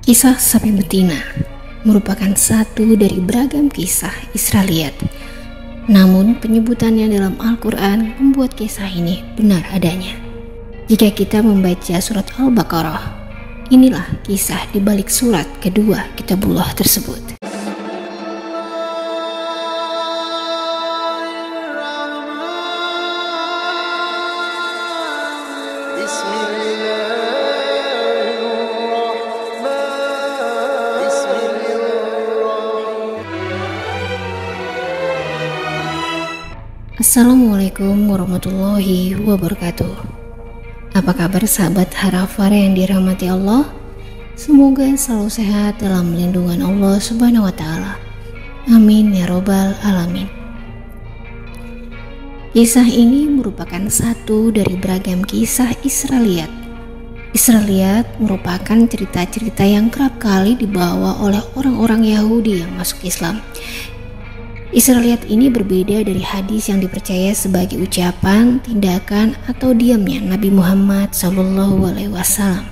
Kisah sapi betina merupakan satu dari beragam kisah Israeliat. Namun penyebutannya dalam Al-Quran membuat kisah ini benar adanya. Jika kita membaca surat Al-Baqarah, inilah kisah di balik surat kedua Kitabullah tersebut. Assalamualaikum warahmatullahi wabarakatuh. Apa kabar sahabat Harafar yang dirahmati Allah? Semoga selalu sehat dalam lindungan Allah Subhanahu wa Ta'ala. Amin ya robbal alamin. Kisah ini merupakan satu dari beragam kisah Israeliat. Israeliat merupakan cerita-cerita yang kerap kali dibawa oleh orang-orang Yahudi yang masuk Islam. Israeliat ini berbeda dari hadis yang dipercaya sebagai ucapan, tindakan, atau diamnya Nabi Muhammad SAW.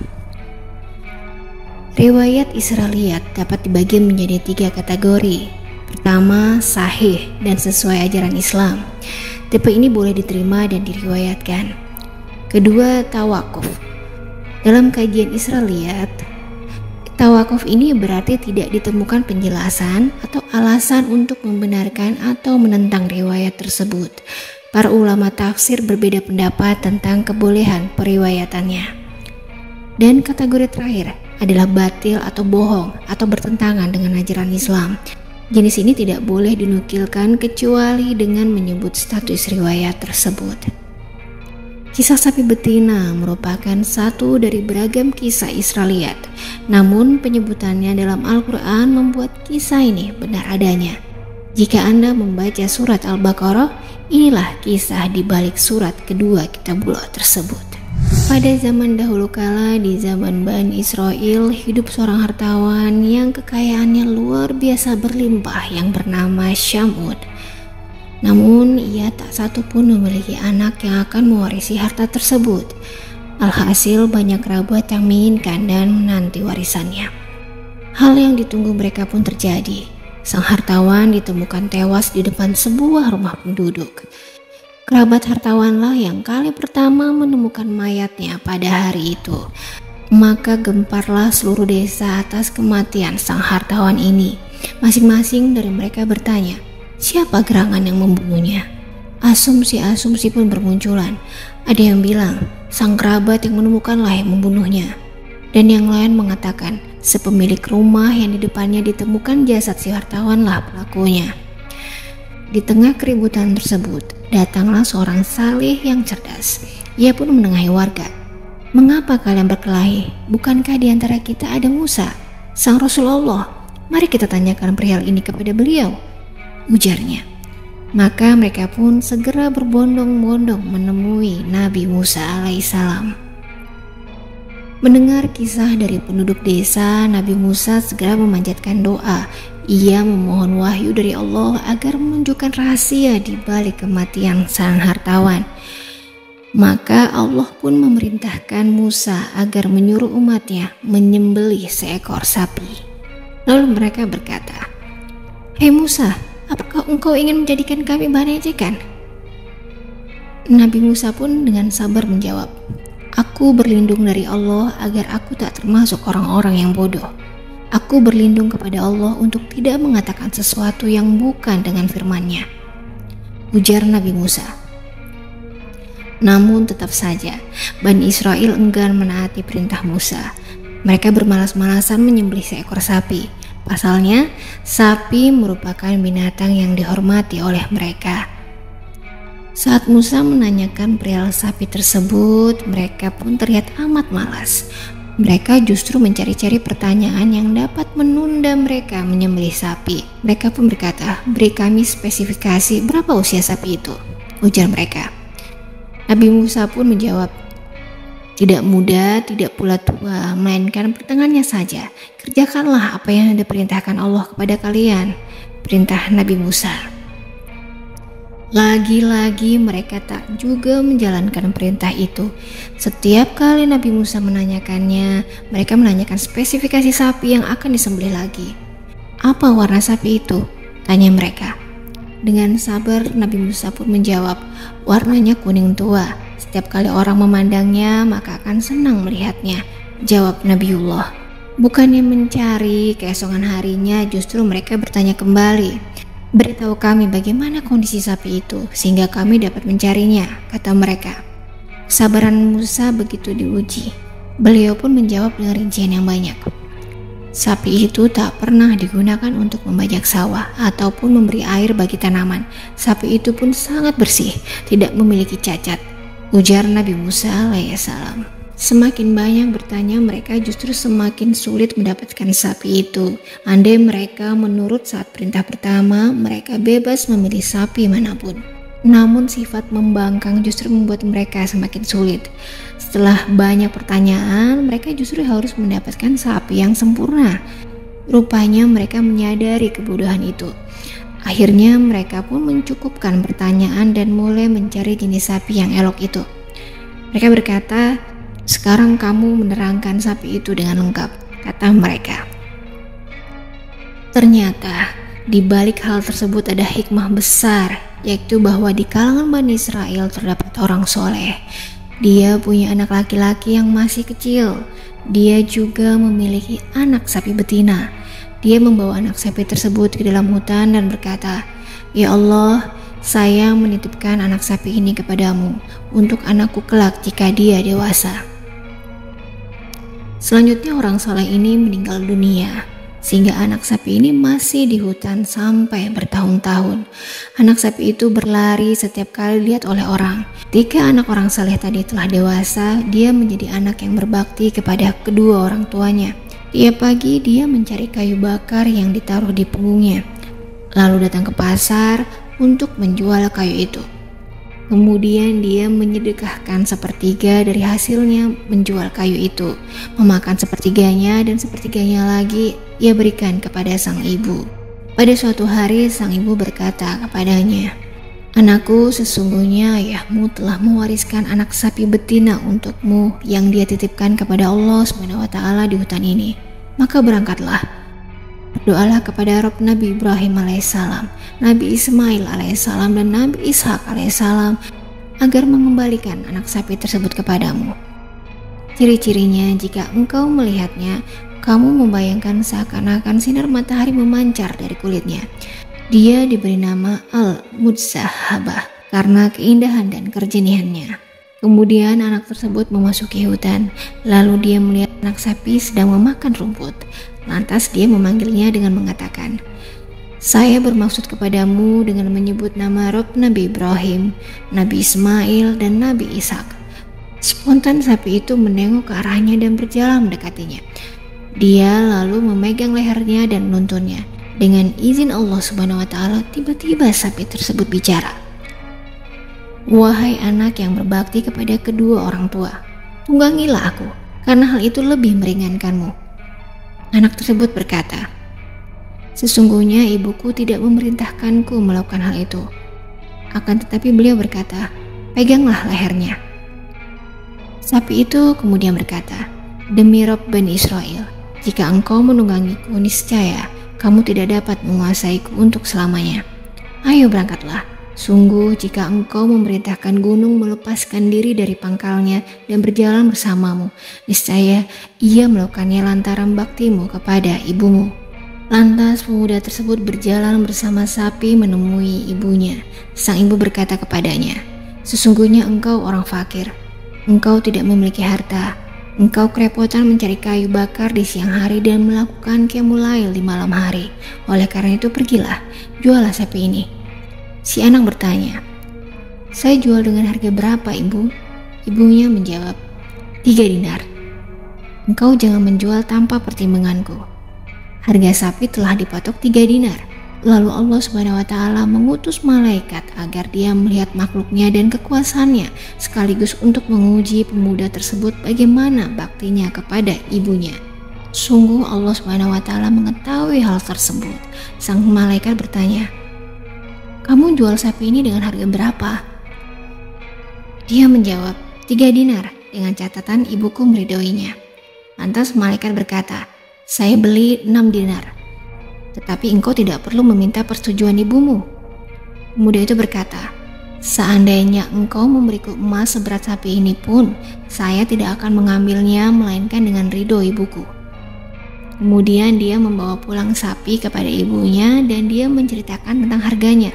Riwayat Israeliat dapat dibagi menjadi 3 kategori. Pertama, sahih dan sesuai ajaran Islam. Tipe ini boleh diterima dan diriwayatkan. Kedua, tawakuf. Dalam kajian Israeliat, tawakuf ini berarti tidak ditemukan penjelasan atau alasan untuk membenarkan atau menentang riwayat tersebut. Para ulama tafsir berbeda pendapat tentang kebolehan periwayatannya. Dan kategori terakhir adalah batil atau bohong atau bertentangan dengan ajaran Islam. Jenis ini tidak boleh dinukilkan kecuali dengan menyebut status riwayat tersebut. Kisah sapi betina merupakan satu dari beragam kisah Israeliat. Namun penyebutannya dalam Al-Quran membuat kisah ini benar adanya. Jika Anda membaca surat Al-Baqarah, inilah kisah di balik surat kedua Kitabullah tersebut. Pada zaman dahulu kala, di zaman Bani Israel, hidup seorang hartawan yang kekayaannya luar biasa berlimpah yang bernama Syamud. Namun ia tak satu pun memiliki anak yang akan mewarisi harta tersebut. Alhasil banyak kerabat yang menginginkan dan menanti warisannya. Hal yang ditunggu mereka pun terjadi. Sang hartawan ditemukan tewas di depan sebuah rumah penduduk. Kerabat hartawanlah yang kali pertama menemukan mayatnya pada hari itu. Maka gemparlah seluruh desa atas kematian sang hartawan ini. Masing-masing dari mereka bertanya, siapa gerangan yang membunuhnya? Asumsi-asumsi pun bermunculan. Ada yang bilang, sang kerabat yang menemukanlah yang membunuhnya. Dan yang lain mengatakan, sepemilik rumah yang di depannya ditemukan jasad si hartawanlah pelakunya. Di tengah keributan tersebut, datanglah seorang saleh yang cerdas. Ia pun menengahi warga. Mengapa kalian berkelahi? Bukankah di antara kita ada Musa, sang Rasulullah? Mari kita tanyakan perihal ini kepada beliau, ujarnya. Maka mereka pun segera berbondong-bondong menemui Nabi Musa alaihissalam. Mendengar kisah dari penduduk desa, Nabi Musa segera memanjatkan doa. Ia memohon wahyu dari Allah agar menunjukkan rahasia di balik kematian sang hartawan. Maka Allah pun memerintahkan Musa agar menyuruh umatnya menyembelih seekor sapi. Lalu mereka berkata, "Hei Musa, apakah engkau ingin menjadikan kami bahan ejekan?" Nabi Musa pun dengan sabar menjawab, "Aku berlindung dari Allah agar aku tak termasuk orang-orang yang bodoh. Aku berlindung kepada Allah untuk tidak mengatakan sesuatu yang bukan dengan firman-Nya," ujar Nabi Musa. Namun tetap saja Bani Israel enggan menaati perintah Musa. Mereka bermalas-malasan menyembelih seekor sapi. Pasalnya, sapi merupakan binatang yang dihormati oleh mereka. Saat Musa menanyakan perihal sapi tersebut, mereka pun terlihat amat malas. Mereka justru mencari-cari pertanyaan yang dapat menunda mereka menyembelih sapi. Mereka pun berkata, "Beri kami spesifikasi berapa usia sapi itu," ujar mereka. Nabi Musa pun menjawab, "Tidak muda, tidak pula tua, melainkan pertengahannya saja. Kerjakanlah apa yang diperintahkan Allah kepada kalian," perintah Nabi Musa. Lagi-lagi mereka tak juga menjalankan perintah itu. Setiap kali Nabi Musa menanyakannya, mereka menanyakan spesifikasi sapi yang akan disembelih lagi. "Apa warna sapi itu?" tanya mereka. Dengan sabar Nabi Musa pun menjawab, "Warnanya kuning tua. Setiap kali orang memandangnya maka akan senang melihatnya," jawab Nabiullah. Bukannya mencari keesokan harinya, justru mereka bertanya kembali. "Beritahu kami bagaimana kondisi sapi itu sehingga kami dapat mencarinya," kata mereka. Kesabaran Musa begitu diuji. Beliau pun menjawab dengan rincian yang banyak. Sapi itu tak pernah digunakan untuk membajak sawah ataupun memberi air bagi tanaman. Sapi itu pun sangat bersih, tidak memiliki cacat, ujar Nabi Musa alaihissalam. Semakin banyak bertanya, mereka justru semakin sulit mendapatkan sapi itu. Andai mereka menurut saat perintah pertama, mereka bebas memilih sapi manapun. Namun sifat membangkang justru membuat mereka semakin sulit. Setelah banyak pertanyaan, mereka justru harus mendapatkan sapi yang sempurna. Rupanya mereka menyadari kebodohan itu. Akhirnya mereka pun mencukupkan pertanyaan dan mulai mencari jenis sapi yang elok itu. Mereka berkata, "Sekarang kamu menerangkan sapi itu dengan lengkap," kata mereka. Ternyata di balik hal tersebut ada hikmah besar, yaitu bahwa di kalangan Bani Israel terdapat orang soleh. Dia punya anak laki-laki yang masih kecil. Dia juga memiliki anak sapi betina. Dia membawa anak sapi tersebut ke dalam hutan dan berkata, "Ya Allah, saya menitipkan anak sapi ini kepadamu untuk anakku kelak jika dia dewasa." Selanjutnya orang soleh ini meninggal dunia, sehingga anak sapi ini masih di hutan sampai bertahun-tahun. Anak sapi itu berlari setiap kali dilihat oleh orang. Ketika anak orang soleh tadi telah dewasa, dia menjadi anak yang berbakti kepada kedua orang tuanya. Tiap pagi dia mencari kayu bakar yang ditaruh di punggungnya, lalu datang ke pasar untuk menjual kayu itu. Kemudian dia menyedekahkan sepertiga dari hasilnya menjual kayu itu, memakan sepertiganya dan sepertiganya lagi ia berikan kepada sang ibu. Pada suatu hari sang ibu berkata kepadanya, "Anakku, sesungguhnya ayahmu telah mewariskan anak sapi betina untukmu yang dia titipkan kepada Allah SWT di hutan ini. Maka berangkatlah. Berdoalah kepada Rabb Nabi Ibrahim alaihissalam, Nabi Ismail alaihissalam, dan Nabi Ishak alaihissalam agar mengembalikan anak sapi tersebut kepadamu. Ciri-cirinya jika engkau melihatnya, kamu membayangkan seakan-akan sinar matahari memancar dari kulitnya. Dia diberi nama Al-Mudzahabah karena keindahan dan kerjenihannya." Kemudian anak tersebut memasuki hutan, lalu dia melihat anak sapi sedang memakan rumput. Lantas dia memanggilnya dengan mengatakan, "Saya bermaksud kepadamu dengan menyebut nama Rabb Nabi Ibrahim, Nabi Ismail, dan Nabi Ishak." Spontan sapi itu menengok ke arahnya dan berjalan mendekatinya. Dia lalu memegang lehernya dan menuntunnya. Dengan izin Allah SWT, tiba-tiba sapi tersebut bicara, "Wahai anak yang berbakti kepada kedua orang tua, tunggangilah aku, karena hal itu lebih meringankanmu." Anak tersebut berkata, "Sesungguhnya ibuku tidak memerintahkanku melakukan hal itu." Akan tetapi beliau berkata, "Peganglah lehernya." Sapi itu kemudian berkata, "Demi Rabb Bani Israel, jika engkau menunggangiku, niscaya kamu tidak dapat menguasaiku untuk selamanya. Ayo berangkatlah. Sungguh jika engkau memerintahkan gunung melepaskan diri dari pangkalnya dan berjalan bersamamu, niscaya ia melakukannya lantaran baktimu kepada ibumu." Lantas pemuda tersebut berjalan bersama sapi menemui ibunya. Sang ibu berkata kepadanya, "Sesungguhnya engkau orang fakir. Engkau tidak memiliki harta. Engkau kerepotan mencari kayu bakar di siang hari dan melakukan qiyamul lail di malam hari. Oleh karena itu pergilah, jualah sapi ini." Si anak bertanya, "Saya jual dengan harga berapa, ibu?" Ibunya menjawab, 3 dinar. "Engkau jangan menjual tanpa pertimbanganku." Harga sapi telah dipatok 3 dinar. Lalu Allah SWT mengutus malaikat agar dia melihat makhluknya dan kekuasaannya, sekaligus untuk menguji pemuda tersebut bagaimana baktinya kepada ibunya. Sungguh Allah SWT mengetahui hal tersebut. Sang malaikat bertanya, "Kamu jual sapi ini dengan harga berapa?" Dia menjawab, 3 dinar, dengan catatan ibuku meridhoinya. Lantas malaikat berkata, "Saya beli 6 dinar. Tetapi engkau tidak perlu meminta persetujuan ibumu." Pemuda itu berkata, "Seandainya engkau memberiku emas seberat sapi ini pun, saya tidak akan mengambilnya melainkan dengan ridho ibuku." Kemudian dia membawa pulang sapi kepada ibunya dan dia menceritakan tentang harganya.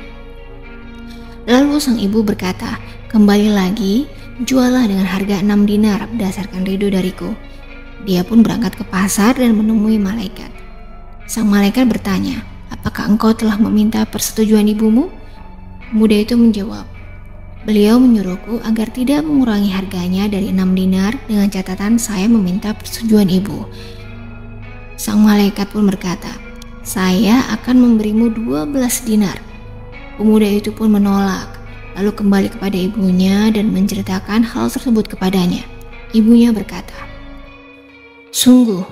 Lalu sang ibu berkata, "Kembali lagi, jualah dengan harga 6 dinar berdasarkan ridho dariku." Dia pun berangkat ke pasar dan menemui malaikat. Sang malaikat bertanya, "Apakah engkau telah meminta persetujuan ibumu?" Pemuda itu menjawab, "Beliau menyuruhku agar tidak mengurangi harganya dari 6 dinar dengan catatan saya meminta persetujuan ibu." Sang malaikat pun berkata, "Saya akan memberimu 12 dinar." Pemuda itu pun menolak, lalu kembali kepada ibunya dan menceritakan hal tersebut kepadanya. Ibunya berkata, "Sungguh,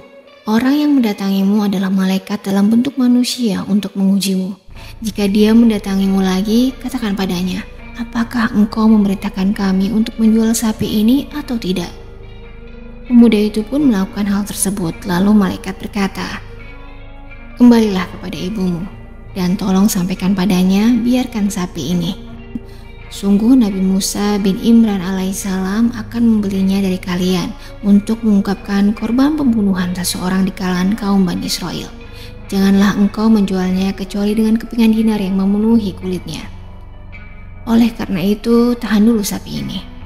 orang yang mendatangimu adalah malaikat dalam bentuk manusia untuk mengujimu. Jika dia mendatangimu lagi, katakan padanya, apakah engkau memerintahkan kami untuk menjual sapi ini atau tidak?" Pemuda itu pun melakukan hal tersebut, lalu malaikat berkata, "Kembalilah kepada ibumu, dan tolong sampaikan padanya, biarkan sapi ini. Sungguh Nabi Musa bin Imran alaihissalam akan membelinya dari kalian untuk mengungkapkan korban pembunuhan seseorang di kalangan kaum Bani Israel. Janganlah engkau menjualnya kecuali dengan kepingan dinar yang memenuhi kulitnya. Oleh karena itu, tahan dulu sapi ini."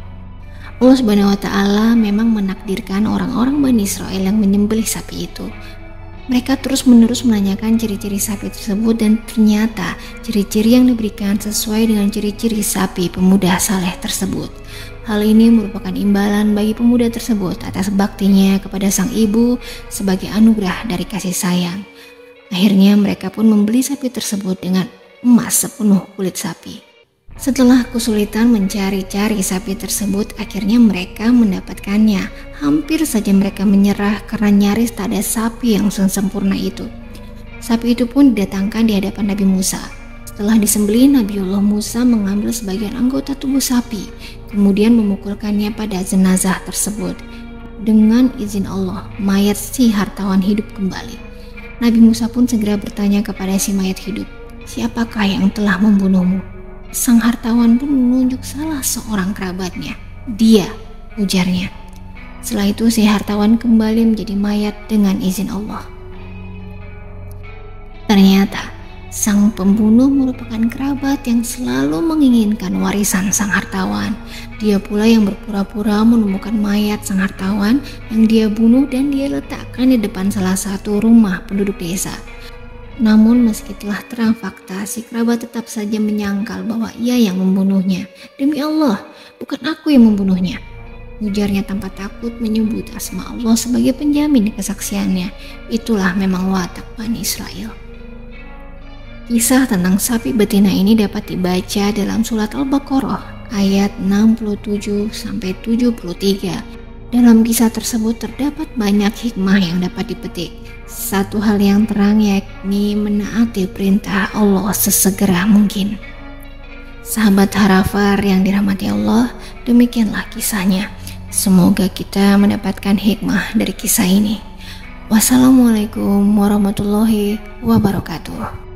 Allah Subhanahu wa Ta'ala memang menakdirkan orang-orang Bani Israel yang menyembelih sapi itu. Mereka terus-menerus menanyakan ciri-ciri sapi tersebut dan ternyata ciri-ciri yang diberikan sesuai dengan ciri-ciri sapi pemuda saleh tersebut. Hal ini merupakan imbalan bagi pemuda tersebut atas baktinya kepada sang ibu sebagai anugerah dari kasih sayang. Akhirnya mereka pun membeli sapi tersebut dengan emas sepenuh kulit sapi. Setelah kesulitan mencari-cari sapi tersebut, akhirnya mereka mendapatkannya. Hampir saja mereka menyerah karena nyaris tak ada sapi yang sempurna itu. Sapi itu pun didatangkan di hadapan Nabi Musa. Setelah disembelih, Nabiullah Musa mengambil sebagian anggota tubuh sapi, kemudian memukulkannya pada jenazah tersebut. Dengan izin Allah, mayat si hartawan hidup kembali. Nabi Musa pun segera bertanya kepada si mayat hidup, "Siapakah yang telah membunuhmu?" Sang hartawan pun menunjuk salah seorang kerabatnya. "Dia," ujarnya. Setelah itu si hartawan kembali menjadi mayat dengan izin Allah. Ternyata sang pembunuh merupakan kerabat yang selalu menginginkan warisan sang hartawan. Dia pula yang berpura-pura menemukan mayat sang hartawan yang dia bunuh dan dia letakkan di depan salah satu rumah penduduk desa. Namun meski telah terang fakta, si kerabat tetap saja menyangkal bahwa ia yang membunuhnya. "Demi Allah, bukan aku yang membunuhnya," ujarnya tanpa takut menyebut asma Allah sebagai penjamin kesaksiannya. Itulah memang watak Bani Israel. Kisah tentang sapi betina ini dapat dibaca dalam surat Al-Baqarah ayat 67-73. Dalam kisah tersebut terdapat banyak hikmah yang dapat dipetik. Satu hal yang terang yakni menaati perintah Allah sesegera mungkin. Sahabat Harafar yang dirahmati Allah, demikianlah kisahnya. Semoga kita mendapatkan hikmah dari kisah ini. Wassalamualaikum warahmatullahi wabarakatuh.